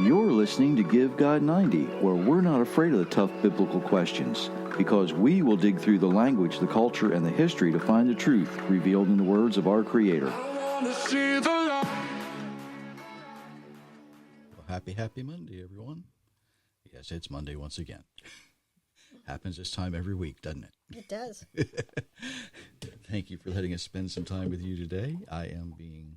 You're listening to Give God 90, where we're not afraid of the tough biblical questions, because we will dig through the language, the culture, and the history to find the truth revealed in the words of our Creator. Well, happy Monday, everyone. Yes, it's Monday once again. Happens this time every week, doesn't it? It does. Thank you for letting us spend some time with you today. I am being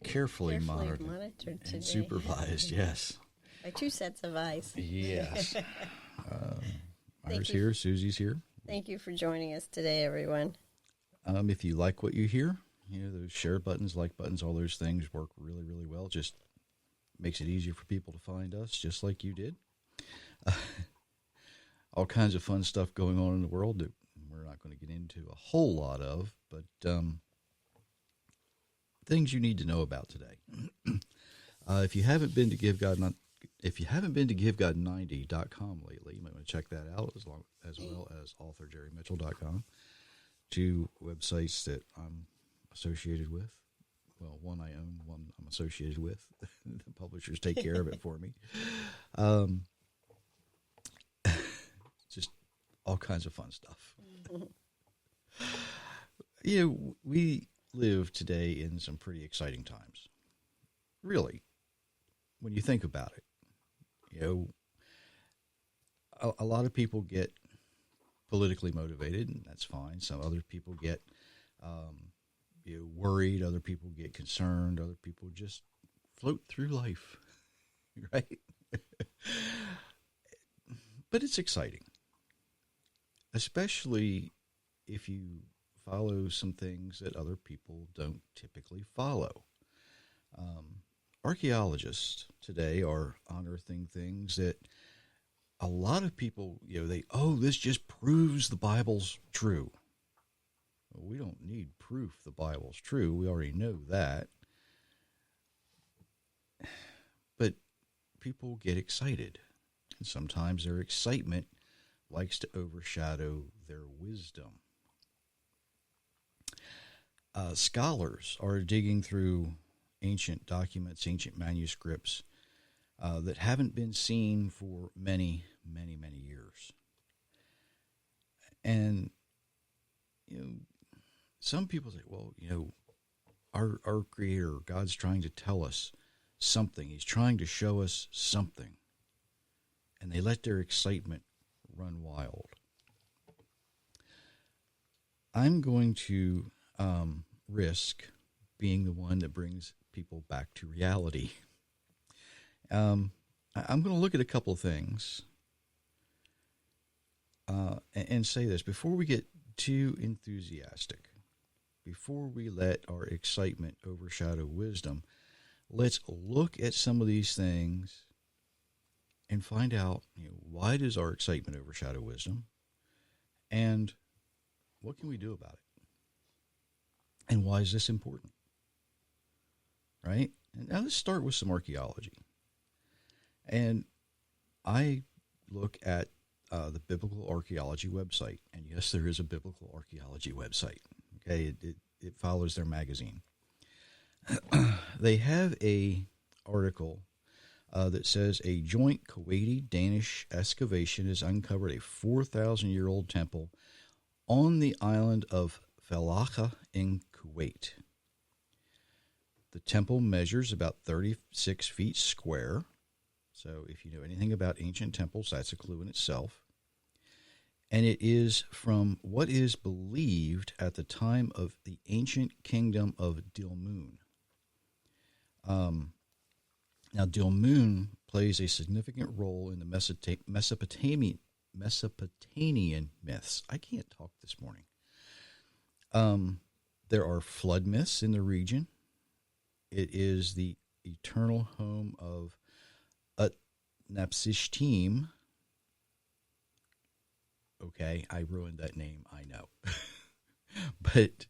carefully monitored today. and supervised, yes. By two sets of eyes. Yes. Myra's here, Susie's here. Thank you for joining us today, everyone. If you like what you hear, those share buttons, like buttons, all those things work really, really well. Just makes it easier for people to find us, just like you did. All kinds of fun stuff going on in the world that we're not going to get into a whole lot of, but things you need to know about today. If you haven't been to GiveGod90.com lately, you might want to check that out, as well as authorjerrymitchell.com, two websites that I'm associated with. Well, one I own, one I'm associated with. The publishers take care of it for me. Just all kinds of fun stuff. We live today in some pretty exciting times. Really, when you think about it, a lot of people get politically motivated, and that's fine. Some other people get worried. Other people get concerned. Other people just float through life, right? But it's exciting, especially if you follow some things that other people don't typically follow. Archaeologists today are unearthing things that a lot of people, this just proves the Bible's true. Well, we don't need proof the Bible's true. We already know that. But people get excited. And sometimes their excitement likes to overshadow their wisdom. Scholars are digging through ancient documents, ancient manuscripts that haven't been seen for many, many, many years. And, some people say, well, our Creator, God's trying to tell us something. He's trying to show us something. And they let their excitement run wild. I'm going to risk being the one that brings people back to reality. I'm going to look at a couple of things and say this. Before we get too enthusiastic, before we let our excitement overshadow wisdom, let's look at some of these things and find out, why does our excitement overshadow wisdom, and what can we do about it? And why is this important? Right? And now let's start with some archaeology. And I look at the Biblical Archaeology website. And yes, there is a Biblical Archaeology website. Okay, it follows their magazine. They have a article that says a joint Kuwaiti-Danish excavation has uncovered a 4,000-year-old temple on the island of Fallaha in Kuwait. The temple measures about 36 feet square. So if you know anything about ancient temples, that's a clue in itself. And it is from what is believed at the time of the ancient kingdom of Dilmun. Now, Dilmun plays a significant role in the Mesopotamian myths. I can't talk this morning. There are flood myths in the region. It is the eternal home of Utnapishtim. Okay, I ruined that name, I know. But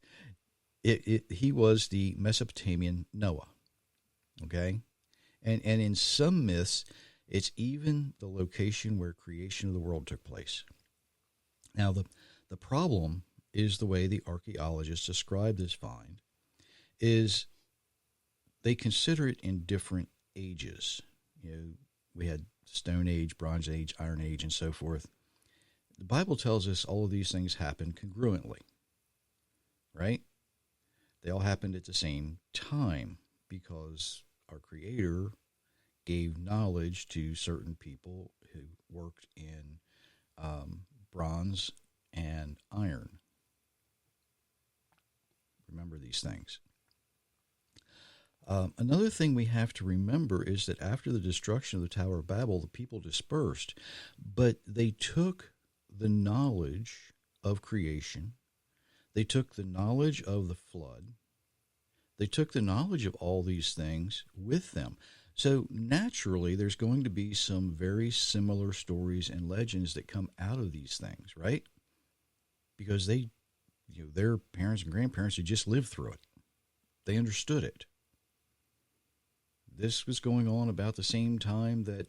he was the Mesopotamian Noah. Okay? And in some myths, it's even the location where creation of the world took place. Now, the problem is the way the archaeologists describe this find is they consider it in different ages. You know, we had Stone Age, Bronze Age, Iron Age, and so forth. The Bible tells us all of these things happen congruently, right? They all happened at the same time because our Creator gave knowledge to certain people who worked in bronze and iron. Remember these things. Another thing we have to remember is that after the destruction of the Tower of Babel, the people dispersed, but they took the knowledge of creation, they took the knowledge of the flood, they took the knowledge of all these things with them. So naturally, there's going to be some very similar stories and legends that come out of these things, right? Because their parents and grandparents had just lived through it. They understood it. This was going on about the same time that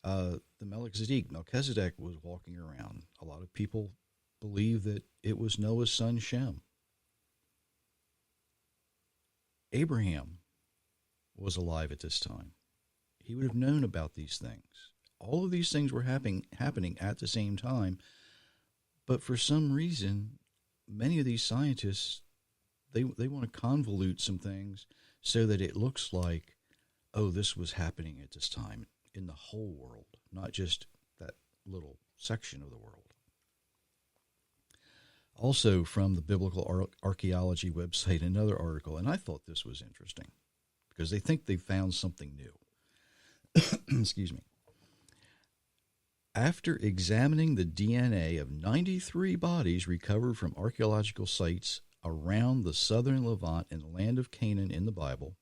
the Melchizedek was walking around. A lot of people believe that it was Noah's son Shem. Abraham was alive at this time. He would have known about these things. All of these things were happening at the same time, but for some reason, many of these scientists, they want to convolute some things so that it looks like, oh, this was happening at this time in the whole world, not just that little section of the world. Also, from the Biblical Archaeology website, another article, and I thought this was interesting because they think they found something new. Excuse me. After examining the DNA of 93 bodies recovered from archaeological sites around the southern Levant and the land of Canaan in the Bible,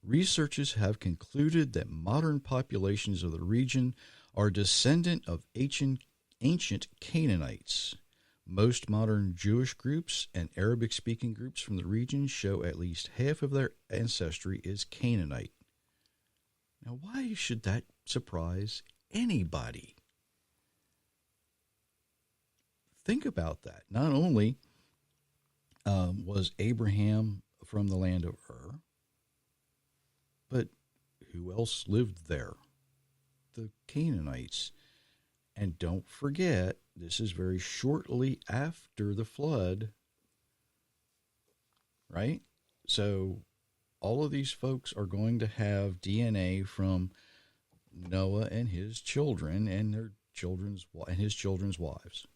researchers have concluded that modern populations of the region are descendant of ancient Canaanites. Most modern Jewish groups and Arabic-speaking groups from the region show at least half of their ancestry is Canaanite. Now, why should that surprise anybody? Think about that. Not only was Abraham from the land of Ur, but who else lived there? The Canaanites. And don't forget, this is very shortly after the flood, right? So all of these folks are going to have DNA from Noah and his children and his children's wives.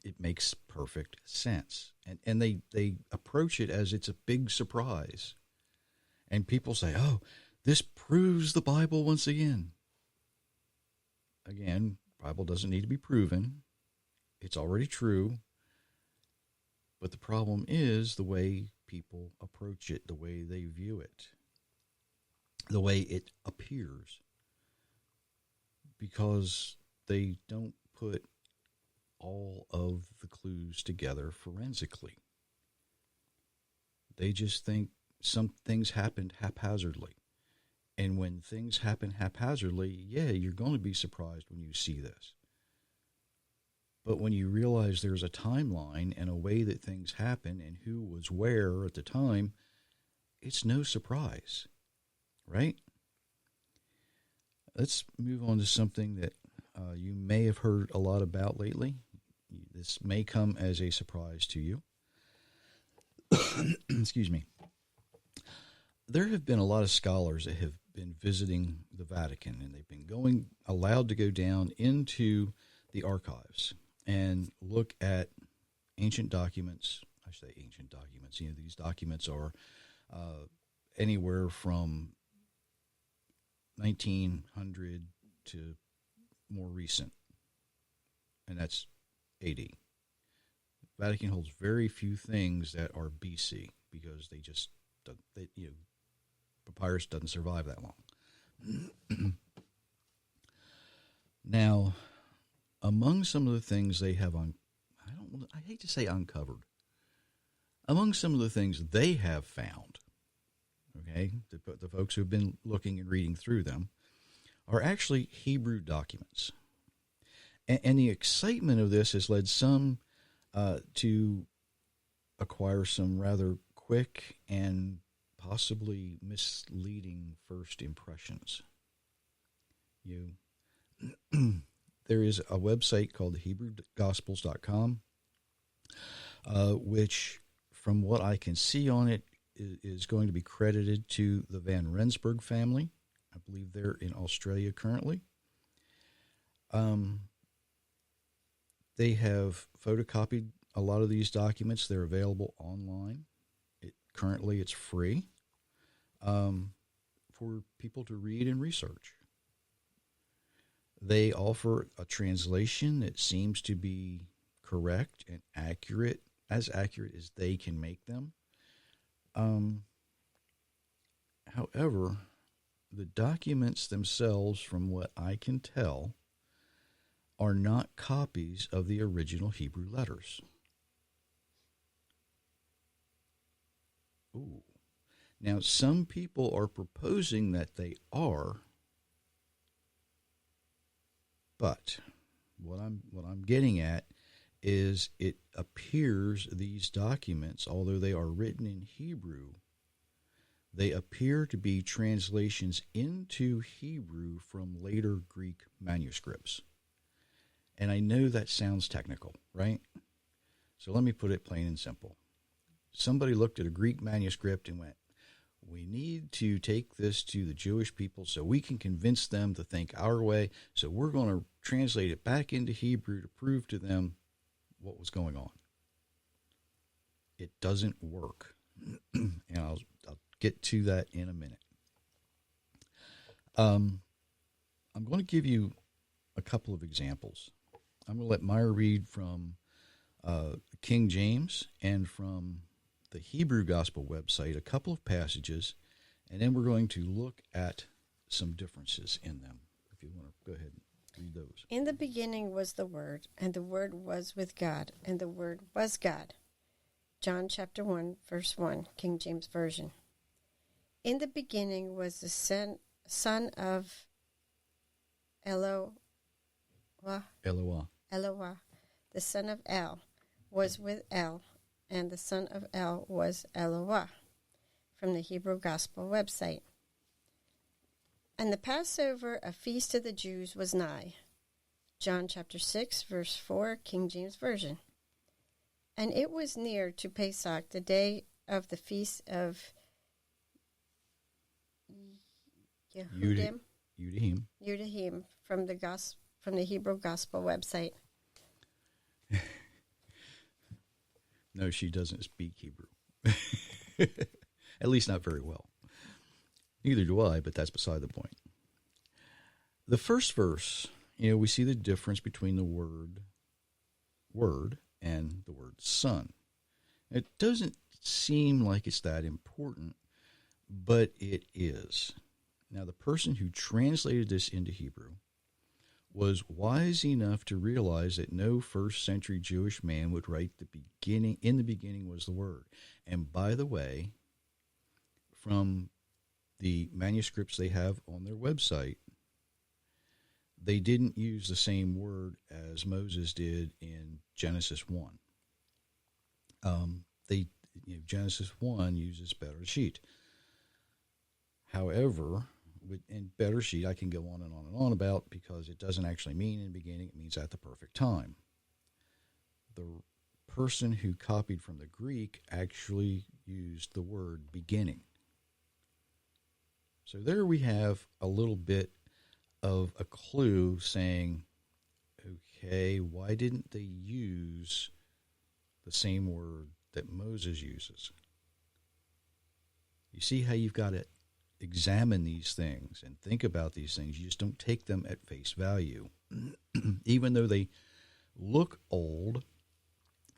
It makes perfect sense. And they approach it as it's a big surprise. And people say, oh, this proves the Bible once again. Again, Bible doesn't need to be proven. It's already true. But the problem is the way people approach it, the way they view it, the way it appears. Because they don't put all of the clues together forensically. They just think some things happened haphazardly. And when things happen haphazardly, yeah, you're going to be surprised when you see this. But when you realize there's a timeline and a way that things happen and who was where at the time, it's no surprise, right? Let's move on to something that you may have heard a lot about lately. This may come as a surprise to you. Excuse me. There have been a lot of scholars that have been visiting the Vatican, and they've been allowed to go down into the archives and look at ancient documents. I say ancient documents. You know, these documents are anywhere from 1900 to more recent, and that's AD. Vatican holds very few things that are BC because they just, papyrus doesn't survive that long. Now, among some of the things they have I hate to say uncovered, among some of the things they have found, okay, the folks who've been looking and reading through them, are actually Hebrew documents. And the excitement of this has led some to acquire some rather quick and possibly misleading first impressions. There is a website called HebrewGospels.com, which, from what I can see on it, is going to be credited to the Van Rensburg family. I believe they're in Australia currently. They have photocopied a lot of these documents. They're available online. Currently, it's free for people to read and research. They offer a translation that seems to be correct and accurate, as accurate as they can make them. However, the documents themselves, from what I can tell, are not copies of the original Hebrew letters. Ooh. Now, some people are proposing that they are, but what I'm getting at is it appears these documents, although they are written in Hebrew, they appear to be translations into Hebrew from later Greek manuscripts. And I know that sounds technical, right? So let me put it plain and simple. Somebody looked at a Greek manuscript and went, we need to take this to the Jewish people so we can convince them to think our way. So we're going to translate it back into Hebrew to prove to them what was going on. It doesn't work. And I'll get to that in a minute. I'm going to give you a couple of examples. I'm going to let Meyer read from King James and from the Hebrew Gospel website a couple of passages, and then we're going to look at some differences in them. If you want to go ahead and read those. In the beginning was the Word, and the Word was with God, and the Word was God. John chapter 1, verse 1, King James Version. In the beginning was the son of Eloah, the son of El, was with El, and the son of El was Eloah, from the Hebrew Gospel website. And the Passover, a feast of the Jews, was nigh. John chapter 6, verse 4, King James Version. And it was near to Pesach, the day of the feast of Yudahim, from the Hebrew Gospel website. No, she doesn't speak Hebrew. At least not very well. Neither do I, but that's beside the point. The first verse, we see the difference between the word and the word son. It doesn't seem like it's that important, but it is. Now, the person who translated this into Hebrew was wise enough to realize that no first century Jewish man would write in the beginning was the Word. And by the way, from the manuscripts they have on their website, they didn't use the same word as Moses did in Genesis 1. Genesis 1 uses Bereshit. However, in Bereshit, I can go on and on and on about, because it doesn't actually mean in the beginning, it means at the perfect time. The person who copied from the Greek actually used the word beginning. So there we have a little bit of a clue saying, okay, why didn't they use the same word that Moses uses? You see how you've got to examine these things and think about these things. You just don't take them at face value. Even though they look old,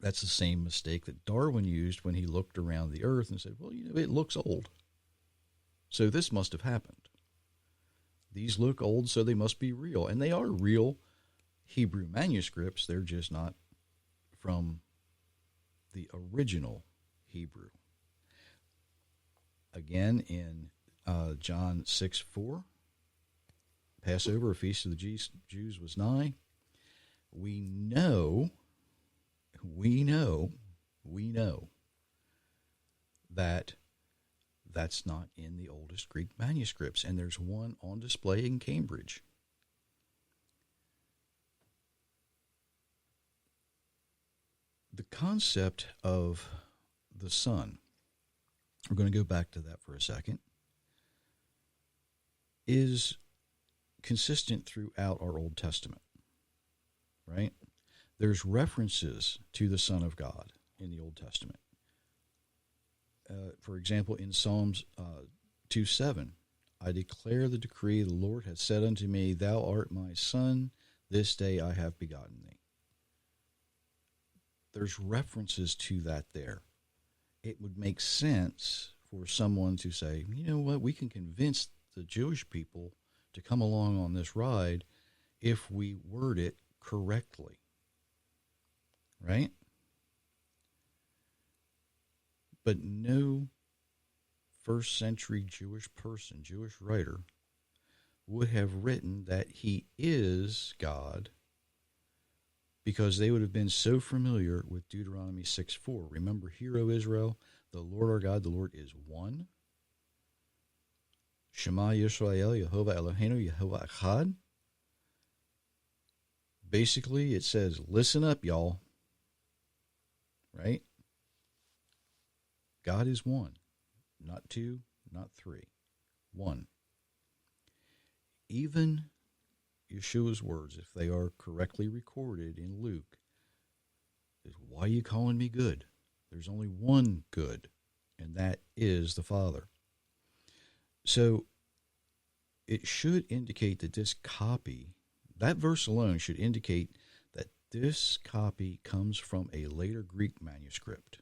That's the same mistake that Darwin used when he looked around the earth and said, well, it looks old. So this must have happened. These look old, so they must be real. And they are real Hebrew manuscripts. They're just not from the original Hebrew. Again, in John 6:4, Passover, a feast of the Jews, was nigh. We know that that's not in the oldest Greek manuscripts, and there's one on display in Cambridge. The concept of the Son, we're going to go back to that for a second, is consistent throughout our Old Testament, right? There's references to the Son of God in the Old Testament. For example, in Psalms 2:7, I declare the decree, the Lord has said unto me, thou art my Son, this day I have begotten thee. There's references to that there. It would make sense for someone to say, you know what, we can convince the Jewish people to come along on this ride if we word it correctly. Right? But no first century Jewish person, Jewish writer, would have written that he is God, because they would have been so familiar with Deuteronomy 6:4. Remember, hear, O Israel, the Lord our God, the Lord is one. Shema Yisrael, Yehovah Eloheinu, Yehovah Echad. Basically, it says, listen up, y'all. Right? God is one, not two, not three. One. Even Yeshua's words, if they are correctly recorded in Luke, is, why are you calling me good? There's only one good, and that is the Father. So it should indicate that this copy, that verse alone should indicate that this copy comes from a later Greek manuscript.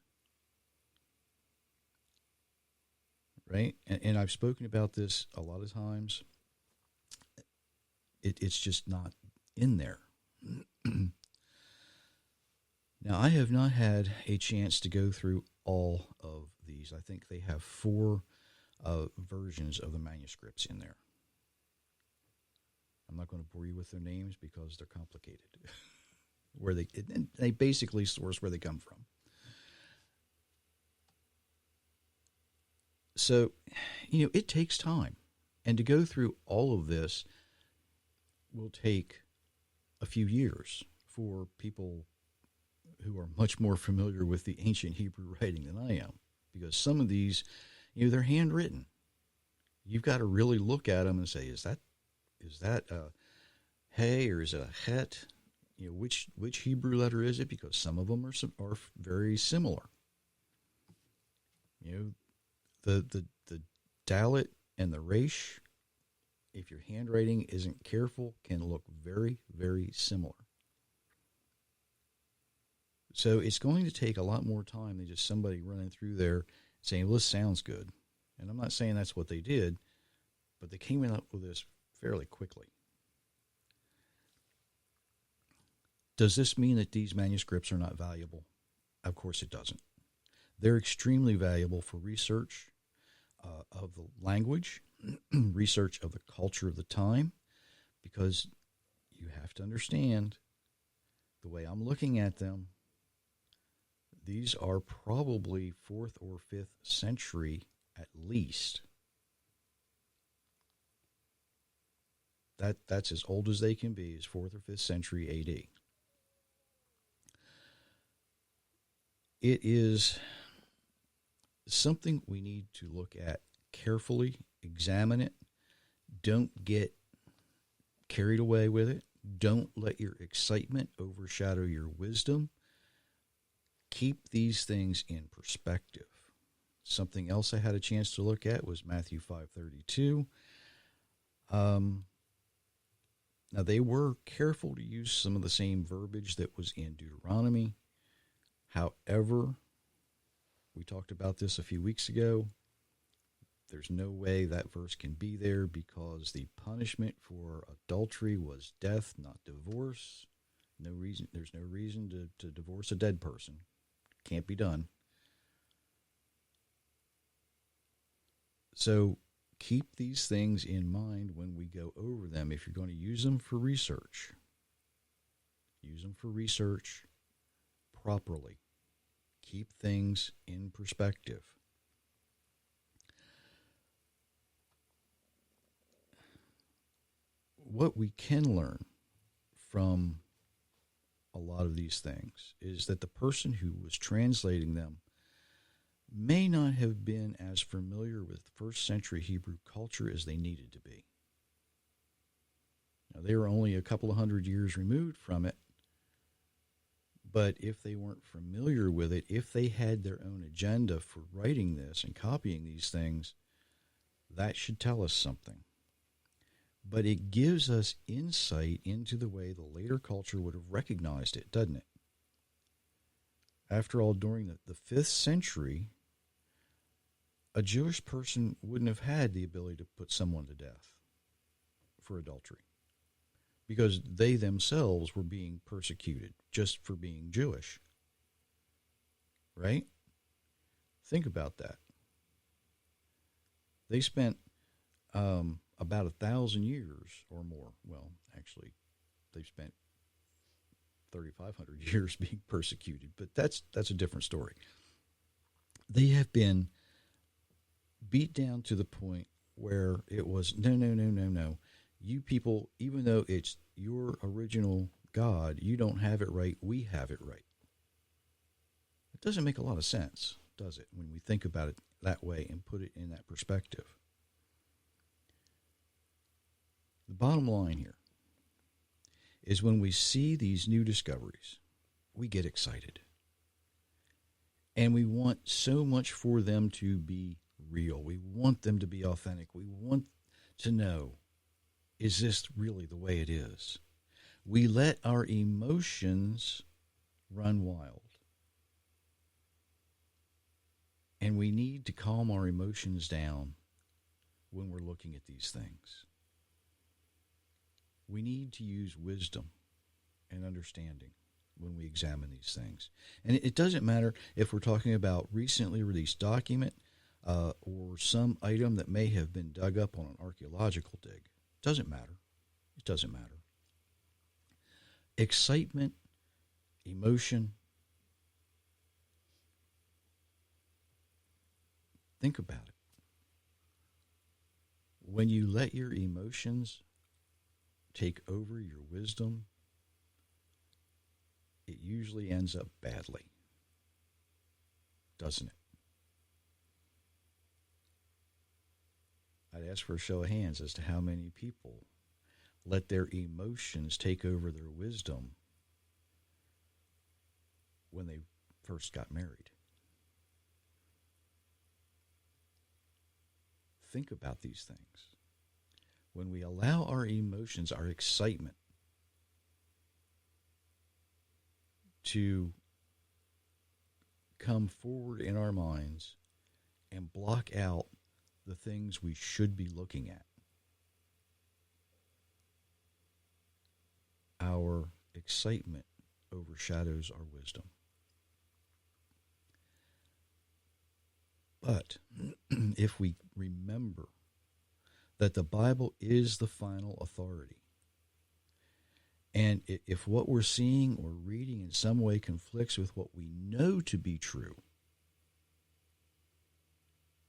Right? And I've spoken about this a lot of times. It's just not in there. Now, I have not had a chance to go through all of these. I think they have 4 versions of the manuscripts in there. I'm not going to bore you with their names because they're complicated. They basically source where they come from. So, it takes time. And to go through all of this will take a few years for people who are much more familiar with the ancient Hebrew writing than I am. Because some of these, they're handwritten. You've got to really look at them and say, is that a hey or is it a het? Which Hebrew letter is it? Because some of them are very similar. The Dalet and the Resh, if your handwriting isn't careful, can look very, very similar. So it's going to take a lot more time than just somebody running through there saying, well, this sounds good. And I'm not saying that's what they did, but they came up with this fairly quickly. Does this mean that these manuscripts are not valuable? Of course it doesn't. They're extremely valuable for research of the language, research of the culture of the time, because you have to understand the way I'm looking at them, these are probably 4th or 5th century at least. That's as old as they can be, is 4th or 5th century AD. It is something we need to look at carefully, examine it. Don't get carried away with it. Don't let your excitement overshadow your wisdom. Keep these things in perspective. Something else I had a chance to look at was Matthew 5:32. Now, they were careful to use some of the same verbiage that was in Deuteronomy. However, we talked about this a few weeks ago. There's no way that verse can be there because the punishment for adultery was death, not divorce. No reason. There's no reason to divorce a dead person. Can't be done. So keep these things in mind when we go over them. If you're going to use them for research, use them for research properly. Keep things in perspective. What we can learn from a lot of these things is that the person who was translating them may not have been as familiar with first century Hebrew culture as they needed to be. Now, they were only a couple of hundred years removed from it, but if they weren't familiar with it, if they had their own agenda for writing this and copying these things, that should tell us something. But it gives us insight into the way the later culture would have recognized it, doesn't it? After all, during the 5th century, a Jewish person wouldn't have had the ability to put someone to death for adultery because they themselves were being persecuted just for being Jewish. Right? Think about that. They spent about 1,000 years or more. Well, actually, they've spent 3,500 years being persecuted, but that's a different story. They have been beat down to the point where it was, no. You people, even though it's your original God, you don't have it right. We have it right. It doesn't make a lot of sense, does it, when we think about it that way and put it in that perspective? The bottom line here is when we see these new discoveries, we get excited. And we want so much for them to be real. We want them to be authentic. We want to know, is this really the way it is? We let our emotions run wild. And we need to calm our emotions down when we're looking at these things. We need to use wisdom and understanding when we examine these things. And it doesn't matter if we're talking about recently released document or some item that may have been dug up on an archaeological dig. It doesn't matter. It doesn't matter. Excitement, emotion. Think about it. When you let your emotions take over your wisdom, it usually ends up badly, doesn't it? I'd ask for a show of hands as to how many people let their emotions take over their wisdom when they first got married. Think about these things. When we allow our emotions, our excitement, to come forward in our minds and block out the things we should be looking at, our excitement overshadows our wisdom. But if we remember that the Bible is the final authority, and if what we're seeing or reading in some way conflicts with what we know to be true,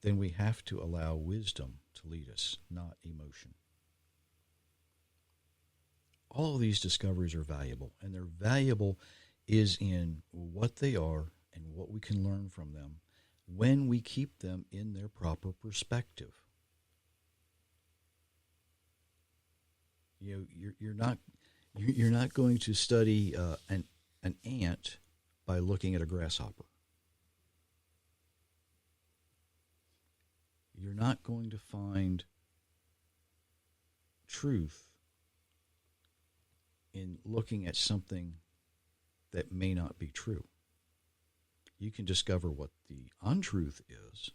then we have to allow wisdom to lead us, not emotion. All of these discoveries are valuable, and they're valuable is in what they are and what we can learn from them when we keep them in their proper perspective. You know, you're not going to study an ant by looking at a grasshopper. You're not going to find truth in looking at something that may not be true. you can discover what the untruth is,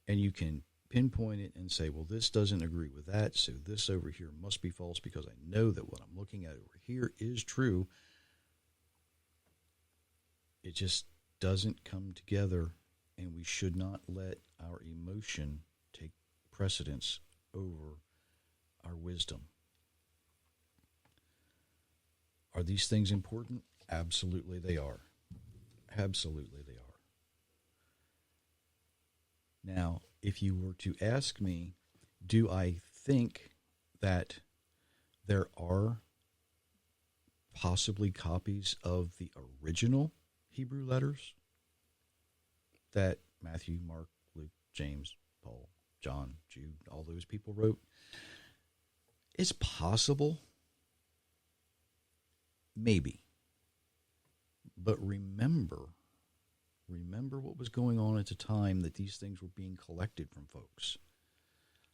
and you can pinpoint it and say, well, this doesn't agree with that, so this over here must be false because I know that what I'm looking at over here is true. It just doesn't come together, and we should not let our emotion take precedence over our wisdom. Are these things important? Absolutely they are. Absolutely they are. Now, if you were to ask me, do I think that there are possibly copies of the original Hebrew letters that Matthew, Mark, Luke, James, Paul, John, Jude, all those people wrote? It's possible. Maybe. But remember what was going on at the time that these things were being collected from folks.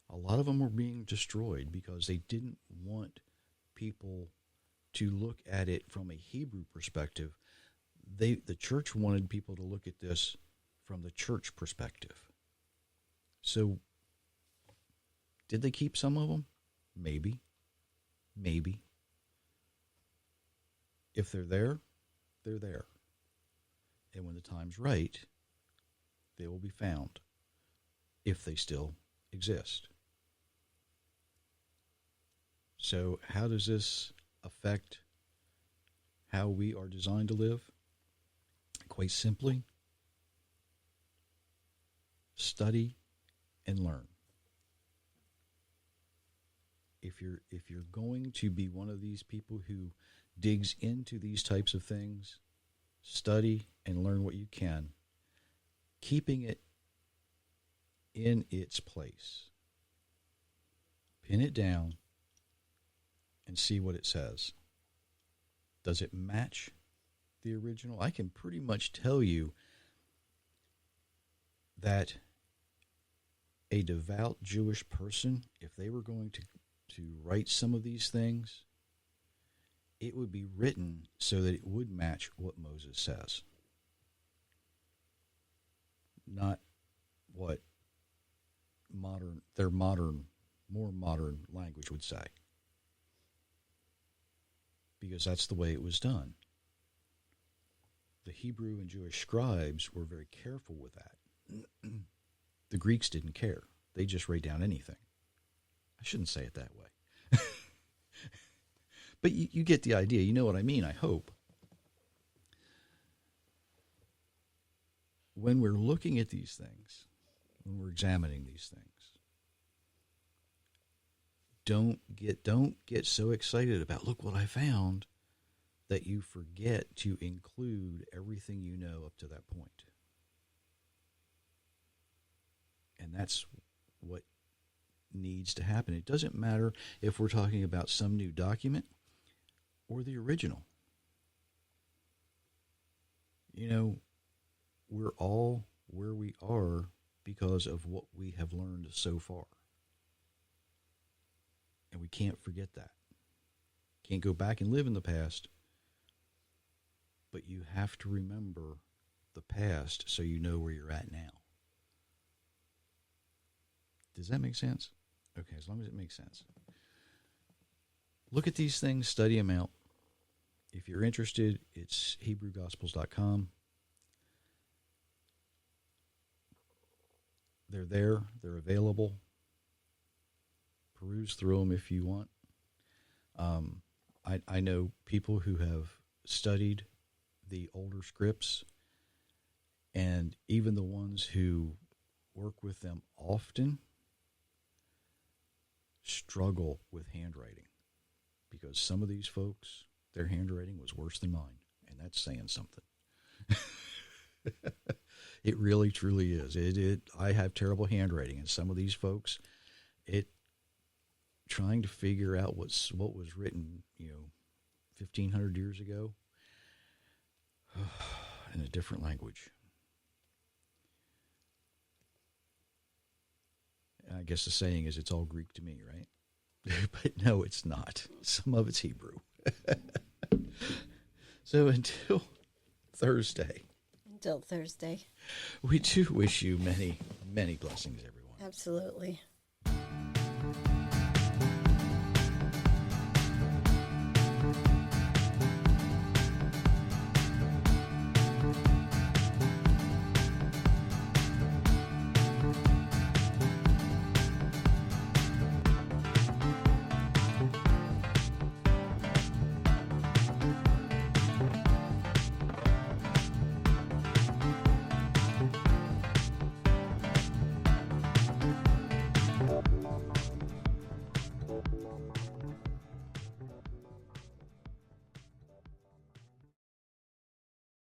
A lot of them were being destroyed because they didn't want people to look at it from a Hebrew perspective. The church wanted people to look at this from the church perspective. So, did they keep some of them? Maybe. Maybe. If they're there, they're there. And when the time's right, they will be found, if they still exist. So how does this affect how we are designed to live? Quite simply, study and learn. If you're going to be one of these people who digs into these types of things, study and learn what you can, keeping it in its place. Pin it down and see what it says. Does it match the original? I can pretty much tell you that a devout Jewish person, if they were going to write some of these things, it would be written so that it would match what Moses says. Not what their more modern language would say. Because that's the way it was done. The Hebrew and Jewish scribes were very careful with that. The Greeks didn't care. They just write down anything. I shouldn't say it that way. But you get the idea. You know what I mean, I hope. When we're looking at these things, when we're examining these things, don't get so excited about, look what I found, that you forget to include everything you know up to that point. And that's what needs to happen. It doesn't matter if we're talking about some new document or the original. You know, we're all where we are because of what we have learned so far. And we can't forget that. Can't go back and live in the past, but you have to remember the past so you know where you're at now. Does that make sense? Okay, as long as it makes sense. Look at these things, study them out. If you're interested, it's HebrewGospels.com. They're there. They're available. Peruse through them if you want. I know people who have studied the older scripts, and even the ones who work with them often struggle with handwriting, because some of these folks, their handwriting was worse than mine, and that's saying something. It really, truly is. I have terrible handwriting, and some of these folks, trying to figure out what was written, 1,500 years ago, in a different language. I guess the saying is, it's all Greek to me, right? But no, it's not. Some of it's Hebrew. So until Thursday. Until Thursday. We do wish you many, many blessings, everyone. Absolutely.